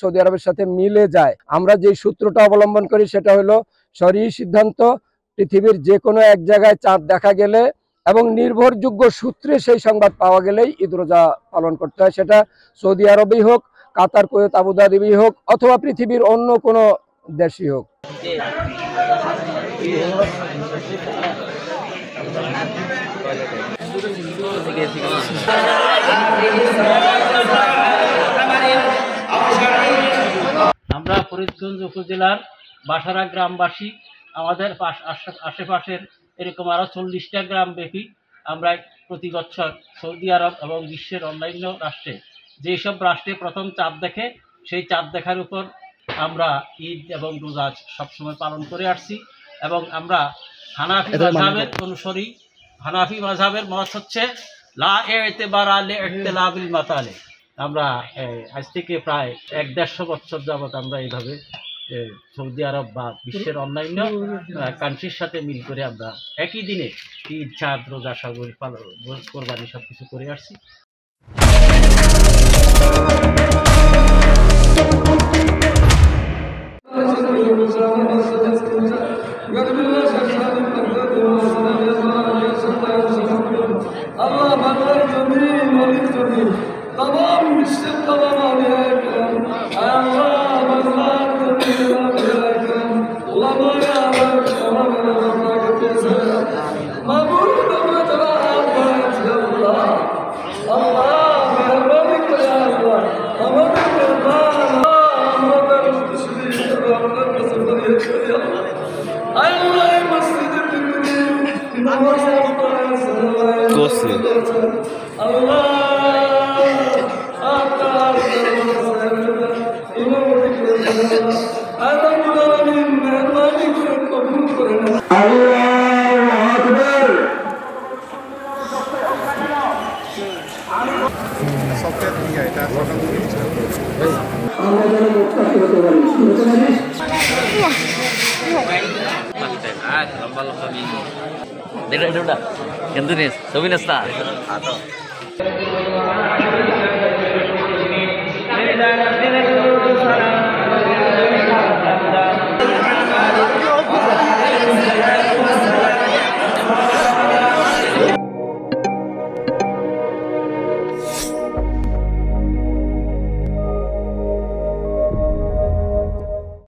Saudi আরবের সাথে মিলে যায়। আমরা যে সূত্রটা অবলম্বন করি সেটা হলো শরঈ সিদ্ধান্ত, পৃথিবীর যে কোনো এক জায়গায় চাঁদ দেখা গেলে এবং নির্ভরযোগ্য সূত্রে সেই সংবাদ পাওয়া গেলেই ঈদ রোজা পালন করতে হয়। সেটা সৌদি আরবেই হোক, কাতার, কুয়েত, আবুধাবি হোক, অথবা পৃথিবীর অন্য কোনো দেশই হোক। আমরা ফরিদগঞ্জ উপজেলার বাসারা গ্রামবাসী, আমাদের আশেপাশের এরকম আরো 40টা গ্রাম ব্যাপী আমরা প্রতি বছর সৌদি আরব এবং বিশ্বের অন্যান্য রাষ্ট্রে, যেসব রাষ্ট্রে প্রথম চাঁদ দেখে সেই চাঁদ দেখার উপর আমরা ঈদ এবং রোজা সবসময় পালন করে আসছি। এবং আমরা হানাফি মাযহাবের অনুসারী। হানাফি মাযহাবের মত হচ্ছে লা ইতিবারা লিইতিলাবিল মাতালে। আমরা আজ থেকে প্রায় 1-150 বছর যাবৎ আমরা এইভাবে সৌদি আরব বা বিশ্বের অন্যান্য কান্ট্রির সাথে মিল করে আমরা একই দিনে ঈদ, চাঁদ, রোজা, কোরবানি সব কিছু করে আসছি। lomba-lomba minggu. Udah. Gantu nih, tapi nesta.